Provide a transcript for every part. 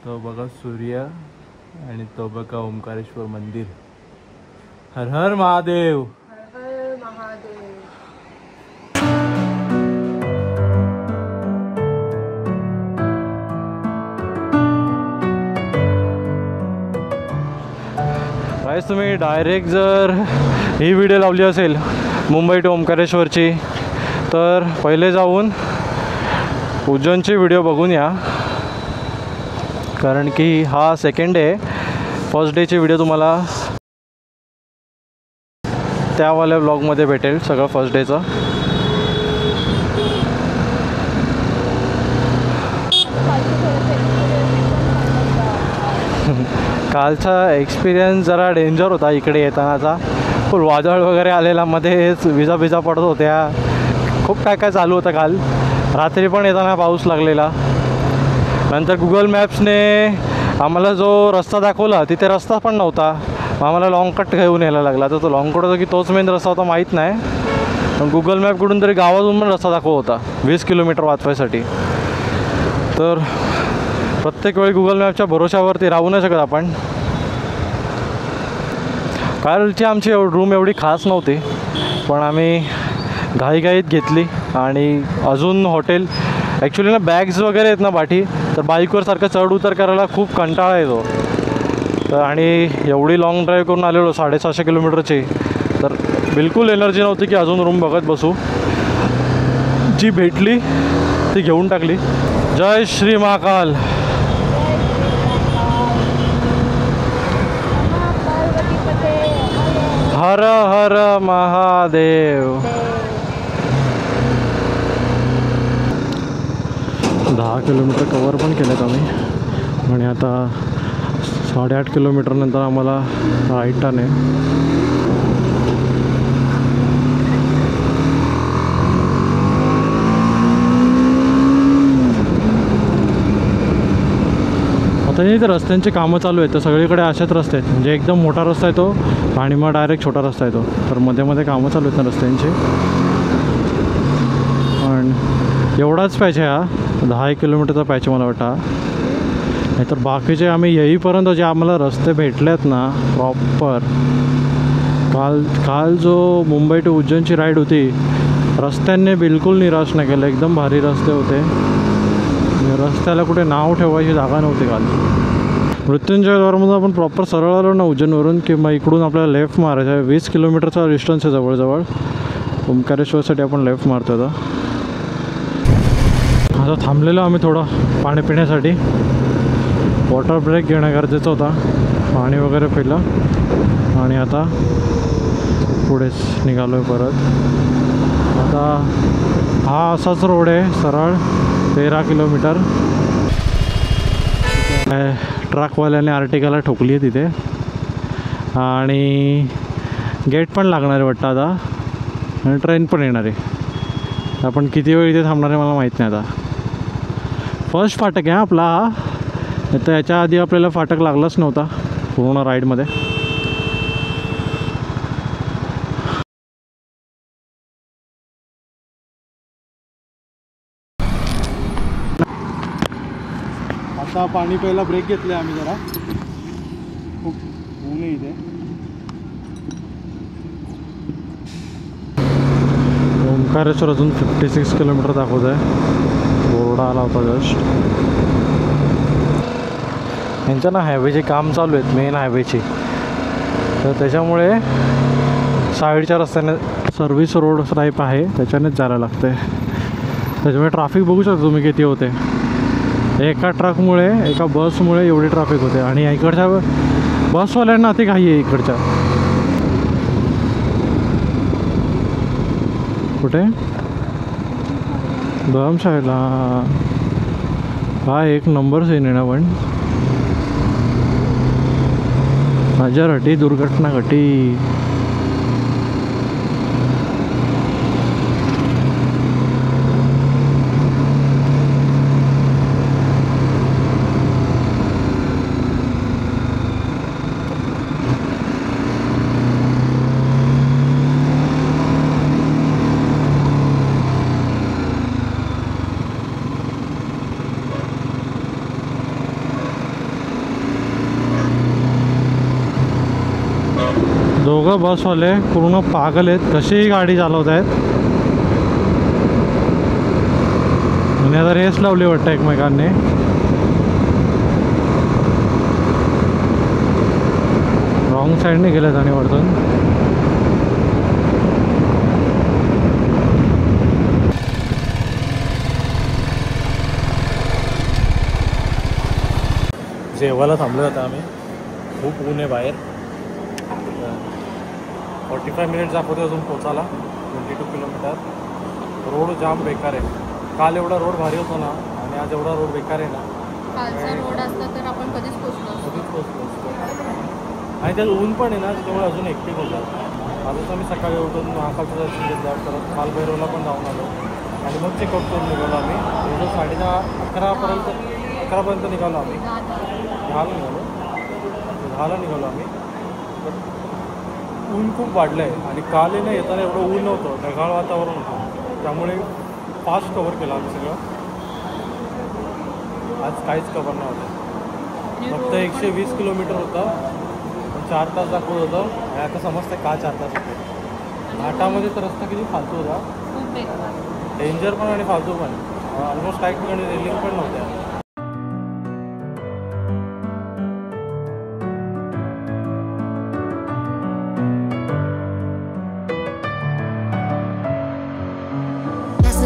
तो बघा सूर्य आणि तो बघा ओंकारेश्वर मंदिर. हर हर महादेव. हर हर महादेव. गाईस तुम्ही डायरेक्ट जर ही व्हिडिओ लावली असेल मुंबई टू ओंकारेश्वरची तर पहिले जाऊन उज्जैनची व्हिडिओ बघून या, कारण की हा सेकंड डे. फर्स्ट डेची व्हिडिओ तुम्हाला त्यावाल्या ब्लॉगमध्ये भेटेल सगळं फर्स्ट डेचं. कालचा एक्सपिरियन्स जरा डेंजर होता इकडे येतानाचा. फुल वादळ वगैरे आलेला, मध्येच विजा पडत होत्या, खूप काय काय चालू होतं काल. रात्री पण येताना पाऊस लागलेला. नंतर गुगल मॅप्सने आम्हाला जो रस्ता दाखवला तिथे रस्ता पण नव्हता. आम्हाला लॉंग कट घेऊन यायला लागला. तर तो लॉंग कट होता की तोच मेन रस्ता होता माहीत नाही, पण गुगल मॅपकडून तरी गावातून पण रस्ता दाखवत होता 20 किलोमीटर वाचवायसाठी. तर प्रत्येक वेळी गुगल मॅपच्या भरोशावरती राहू नाही शकत आपण. कालची आमची रूम एवढी खास नव्हती, पण आम्ही घाईघाईत घेतली. आणि अजून हॉटेल ॲक्च्युली ना बॅग्स वगैरे आहेत ना पाठी, तर बाईकवर सारखं चढ उतर करायला खूप कंटाळा येतो. तर आणि एवढी लाँग ड्राईव्ह करून आलेलो 750 किलोमीटरची, तर बिलकुल एनर्जी नव्हती की अजून रूम बघत बसू. जी भेटली ती घेऊन टाकली. जय श्री महाकाल. हर हर महादेव. 10 किलोमीटर कवर पण केलेत आम्ही आणि आता 8.5 किलोमीटर नंतर आम्हाला राईट टर्न आहे. आता इथे रस्त्यांची कामं चालू आहेत, तर सगळीकडे असेच रस्ते आहेत. म्हणजे एकदम मोठा रस्ता आहे तो आणि मग डायरेक्ट छोटा रस्ता आहे तो. तर मध्ये मध्ये कामं चालू आहेत ना रस्त्यांची. पण एवढाच पॅच आहे हा, 10 किलोमीटरचा पॅच मला वाटतं. नाहीतर बाकीचे आम्ही येईपर्यंत जे आम्हाला रस्ते भेटले आहेत ना प्रॉपर, काल जो मुंबई टू उज्जैनची राईड होती, रस्त्यांनी बिलकुल निराश नाही केलं. एकदम भारी रस्ते होते. रस्त्याला कुठे नाव ठेवायची जागा नव्हती काल. मृत्युंजयद्वारमधून आपण प्रॉपर सरळ आलो ना उज्जैनवरून, की मग इकडून आपल्याला लेफ्ट मारायचं आहे. 20 किलोमीटरचा डिस्टन्स आहे जवळजवळ. ओंकारेश्वरसाठी आपण लेफ्ट मारतो आता. आता थांबलेलो आम्ही थोडं पाणी पिण्यासाठी. वॉटर ब्रेक घेणं गरजेचं होता. पाणी वगैरे पिलं आणि आता पुढेच निघालो आहे परत. आता हा असाच रोड आहे सरळ 13 किलोमीटर. ट्रकवाल्याने आर्टिकाला ठोकली आहे तिथे आणि गेट पण लागणार आहे वाटतं आता, आणि ट्रेन पण येणार आहे. आपण किती वेळ इथे थांबणार आहे मला माहीत नाही. आता फर्स्ट फाटक आहे आपला हा, तर याच्या आधी आपल्याला फाटक लागलाच नव्हता पूर्ण राईडमध्ये. आता पाणी प्यायला ब्रेक घेतले आम्ही जरा, खूप ऊन आहे इथे. ओंकारेश्वर अजून 56 किलोमीटर दाखवत आहे. बोर्ड आला होता जस्ट. यांच्या ना हायवेचे काम चालू आहेत, मेन हायवेची, तर त्याच्यामुळे साईडच्या रस्त्याने सर्व्हिस रोड टाईप आहे त्याच्यानेच जायला लागते. त्याच्यामुळे ट्रॅफिक बघू शकता तुम्ही किती होते. एका ट्रकमुळे, एका बसमुळे एवढी ट्रॅफिक होते. आणि इकडच्या बसवाल्यांना अति घाई आहे इकडच्या. कुठे धर्मशाळेला हा एक नंबर सीन आहे ना. पण माझ्यासाठी दुर्घटना घटी. दोघं बसवाले पूर्ण पागल आहेत, कशीही गाडी चालवत आहेत. आणि आता रेस लावली वाटतं एकमेकांनी. रॉंग साईडने गेलेत आणि वरतून. जेवायला थांबलो होतो आम्ही. खूप ऊन आहे बाहेर. 45 मिनिट दाखवते अजून पोचायला. 22 किलोमीटर. रोड जाम बेकार आहे. काल एवढा रोड भारी होता ना आणि आज एवढा रोड बेकार आहे ना. कालचा रोड असता तर आपण कधीच पोचलो असतो. आणि त्यात ऊन पण आहे ना, त्याच्यामुळे अजून एकटीक होतात. आजच आम्ही सकाळी उठून महाकालचं दर्शन घेतलं, परत कालभैरवला पण जाऊन आलो आणि मग चेकआउट करून निघालो आम्ही. जवळजवळ 11:30 निघालो आम्ही. 10ला निघालो आम्ही. ऊन खूप वाढलं आहे आणि काल आहे ना येताना एवढं ऊन नव्हतं, ढगाळ वातावरण होतं, त्यामुळे फास्ट कवर केलं आम्ही सगळं. आज काहीच कवर नव्हतं. फक्त 120 किलोमीटर होतं, 4 तास दाखवत होतं. आणि आता समजतं का 4 तास होते. घाटामध्ये तर रस्ता किती फालतू होता, डेंजर पण आणि फालतू पण. ऑलमोस्ट काही ठिकाणी रेलिंग पण नव्हत्या.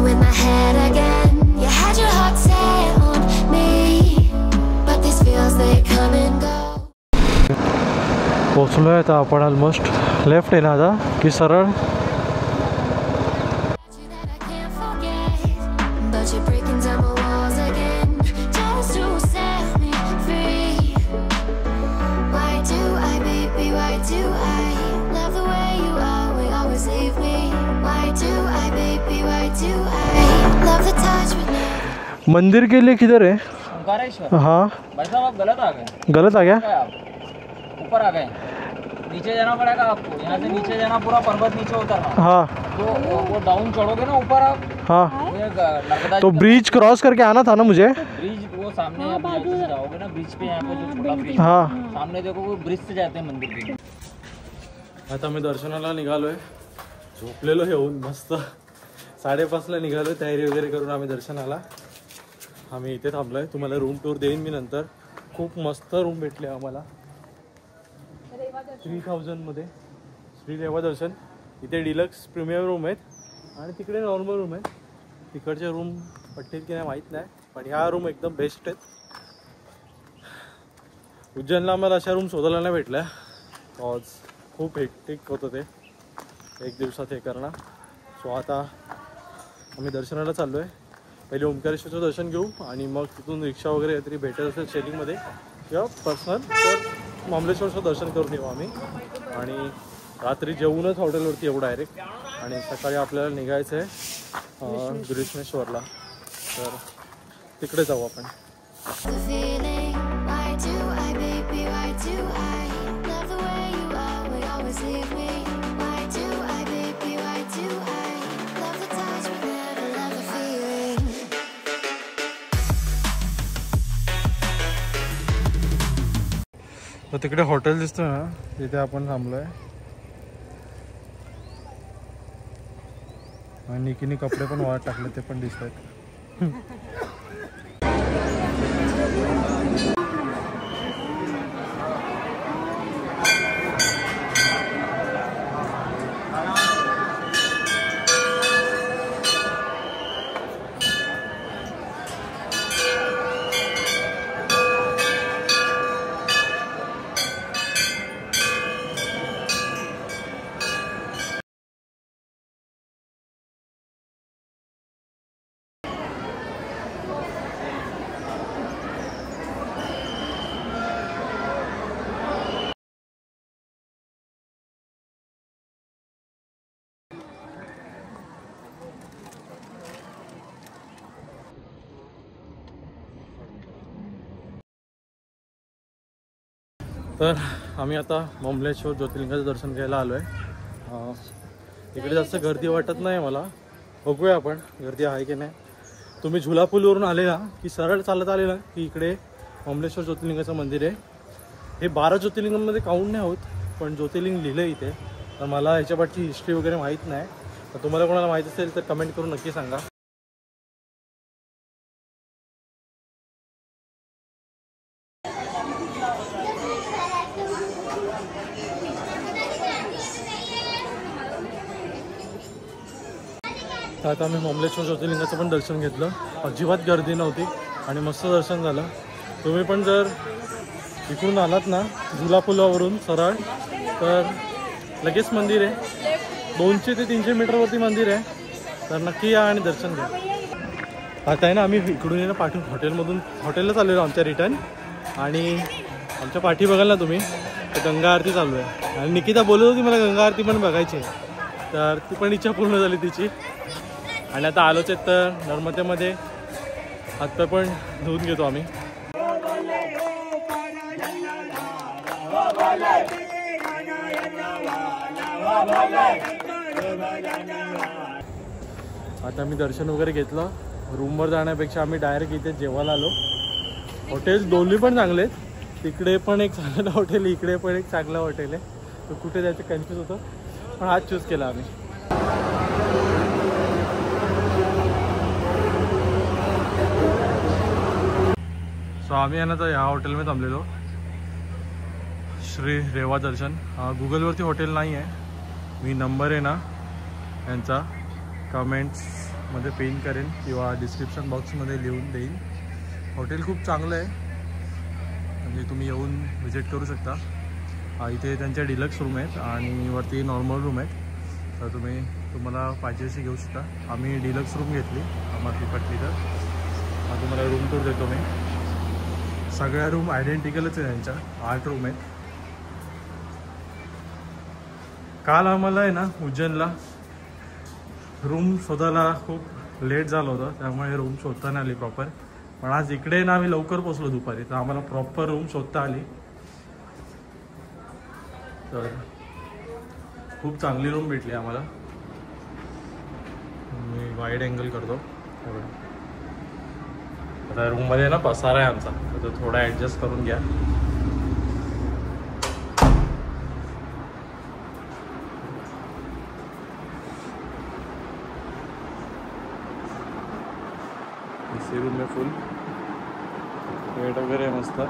With my head again, you had your heart set on me, but these feels they come and go. पोचलो आहे आता आपण ऑलमोस्ट. लेफ्ट आहे ना आता की सरळ? But you're breaking down my walls again, just to set me free. Why do I, baby, why do I love the way you always leave me? Why do I, baby, why do I love the touch with me? मंदिर के लिए किधर है? ओंकारेश्वर। हाँ भाई साहब आप गलत आ गए। गलत आ गया? आप ऊपर आ गए, नीचे जाना पड़ेगा आपको। यहाँ से नीचे जाना, पूरा पर्वत नीचे उतरना। हाँ तो वो डाउन चढ़ोगे ना ऊपर आप, हाँ ये नर्मदा तो ब्रिज क्रॉस करके आना था ना मुझे. ब्रिज वो सामने आप यहाँ से जाओगे ना ब्रिज पे, यहाँ पे जो छोटा ब्रिज हाँ सामने देखो, वो ब्रिज से जाते हैं मंदिर पे। आता मी दर्शनाला निघालोय. झोपलेलो येऊन मस्त 5:30ला निघालोय. तयारी वगैरे करून आम्ही दर्शनाला. आम्ही इथे थांबलोय. तुम्हाला रूम टूर देईन मी नंतर. खूप मस्त रूम भेटले आम्हाला 3000 मध्ये. श्री देवा दर्शन. इथे डिलक्स प्रीमियम रूम आहेत आणि तिकडे नॉर्मल रूम आहेत. तिकडचे रूम पट्टीत की नाही माहीत नाही, पण ह्या रूम एकदम बेस्ट आहेत. उज्जैनला आम्हाला अशा रूम शोधायला नाही भेटल्या. कॉज खूप हेक्टिक होतं ते एक दिवसात हे करणं. सो आता आम्ही दर्शनाला चाललो आहे. पहिले ओंकारेश्वरचं दर्शन घेऊ आणि मग तिथून रिक्षा वगैरे काहीतरी भेटत असेल शेअरिंगमध्ये किंवा पर्सनल तर महाबळेश्वरचं दर्शन करून येऊ आम्ही. आणि रात्री जेवूनच हॉटेलवरती येऊ डायरेक्ट. आणि सकाळी आपल्याला निघायचं आहे गृष्णेश्वरला, तर तिकडे जाऊ आपण. The feeling, why do I, baby, why do I love the way you always leave me? Why do I, baby, why do I love the touch but never love the feeling? तर तिकडे hotel दिसतोय ना, तिथे आपण थांबलोय. आणि निकीने कपडे पण वाळत टाकले, ते पण दिसत आहेत. तर आम्ही आता महाबळेश्वर ज्योतिर्लिंगाचं दर्शन घ्यायला आलो आहे. इकडे जास्त गर्दी वाटत नाही मला. बघूया आपण गर्दी आहे की नाही. तुम्ही झुला पूलवरून आले ना की सरळ चालत आले ना की इकडे महाबळेश्वर ज्योतिर्लिंगाचं मंदिर आहे. हे 12 ज्योतिर्लिंगांमध्ये काउंट नाही होत, पण ज्योतिर्लिंग लिहिलं इथे. तर मला ह्याच्यापाठची हिस्ट्री वगैरे माहीत नाही. तर तुम्हाला कोणाला माहीत असेल तर कमेंट करून नक्की सांगा. तर आता आम्ही मोमलेश्वर ज्योतिर्लिंगाचं पण दर्शन घेतलं. अजिबात गर्दी नव्हती आणि मस्त दर्शन झालं. तुम्ही पण जर इकडून आलात ना झुला पुलावरून सरळ तर लगेच मंदिर आहे. 200 ते 300 मीटरवरती मंदिर आहे. तर नक्की या आणि दर्शन घ्या. आता आहे ना आम्ही इकडून येणं पाठवून हॉटेलला चाललेलो आमच्या रिटर्न. आणि आमच्या पाठी बघाल ना तुम्ही तर गंगा आरती चालू आहे. आणि निकिता बोलत होती मला गंगा आरती पण बघायची आहे. तर ती पण इच्छा पूर्ण झाली तिची. आणि आता आलोच आहेत तर नर्मदेमध्ये हातपाय पण धुवून घेतो आम्ही. आता आम्ही दर्शन वगैरे घेतलं. रूमवर जाण्यापेक्षा आम्ही डायरेक्ट इथे जेवायला आलो. हॉटेल्स दोन्ही पण चांगले आहेत. तिकडे पण एक चांगलं हॉटेल, इकडे पण एक चांगलं हॉटेल आहे. तर कुठे जायचं कन्फ्यूज होतं पण हाच चूज केला आम्ही. सो आम्ही आहे ना तर ह्या हॉटेलमध्ये थांबलेलो. श्री रेवा दर्शन. गुगलवरती हॉटेल नाही आहे. मी नंबर आहे ना यांचा कमेंट्समध्ये पिन करेन किंवा डिस्क्रिप्शन बॉक्समध्ये लिहून देईन. हॉटेल खूप चांगलं आहे म्हणजे तुम्ही येऊन व्हिजिट करू शकता. इथे त्यांच्या डिलक्स रूम आहेत आणि वरती नॉर्मल रूम आहेत. तर तुम्हाला पाहिजे अशी घेऊ शकता. आम्ही डिलक्स रूम घेतली आम्हाला पटली तर तुम्हाला रूम टूर देतो मी. सगळ्या रूम आयडेंटिकलच आहे त्यांच्या. 8 रूम आहेत. काल आम्हाला आहे ना उज्जैनला रूम शोधायला खूप लेट झालं होतं त्यामुळे रूम शोधता नाही आली प्रॉपर. पण आज इकडे ना आम्ही लवकर पोचलो दुपारी तर आम्हाला प्रॉपर रूम शोधता आली. तर खूप चांगली रूम भेटली आम्हाला. मी वाईड अँगल करतो. आता रूममध्ये ना पसारा आहे आमचा तर थोडा ॲडजस्ट करून घ्या. एसी रूम आहे फुल. बेड वगैरे मस्त.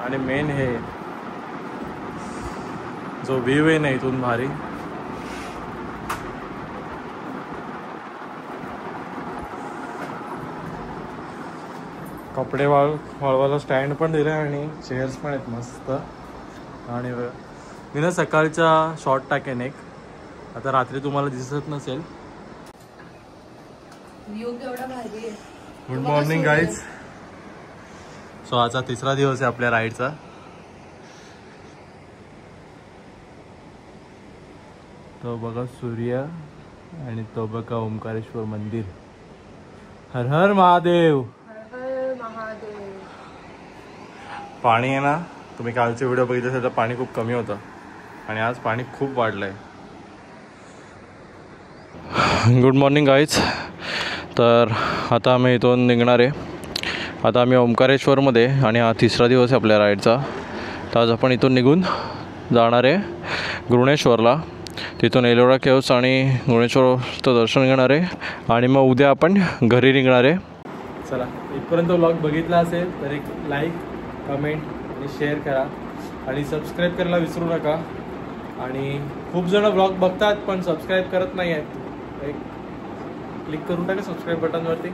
आणि मेन हे जो व्ह्यू आहे ना इथून भारी. कपडे वाळवायला स्टँड पण दिले आणि चेअर्स पण आहेत मस्त. आणि मी ना सकाळचा शॉर्ट टाकेन एक. आता रात्री तुम्हाला दिसत नसेल. Good morning guys. सो आजचा 3रा दिवस आहे आपल्या राईडचा. तो बघा सूर्य आणि तो बघा ओंकारेश्वर मंदिर. हर हर महादेव. पाणी आहे ना तुम्ही कालचे व्हिडिओ बघितले असेल तर पाणी खूप कमी होतं आणि आज पाणी खूप वाढलंय. Good morning guys. तर आता आम्ही इथून निघणार आहे. आता आम्ही ओंकारेश्वरमध्ये आणि हा 3रा दिवस आहे आपल्या राईडचा. तर आज आपण इथून निघून जाणार आहे गृणेश्वरला. तिथून एलोरा केव्स आणि गृणेश्वरचं दर्शन घेणार आहे आणि मग उद्या आपण घरी निघणार आहे. चला इथपर्यंत व्लॉग बघितला असेल तर एक लाईक कमेंट आणि शेअर करा आणि सबस्क्राईब करायला विसरू नका. आणि खूप जण व्लॉग बघतात पण सबस्क्राईब करत नाही आहेत. एक क्लिक करून टाका सबस्क्राईब बटनवरती.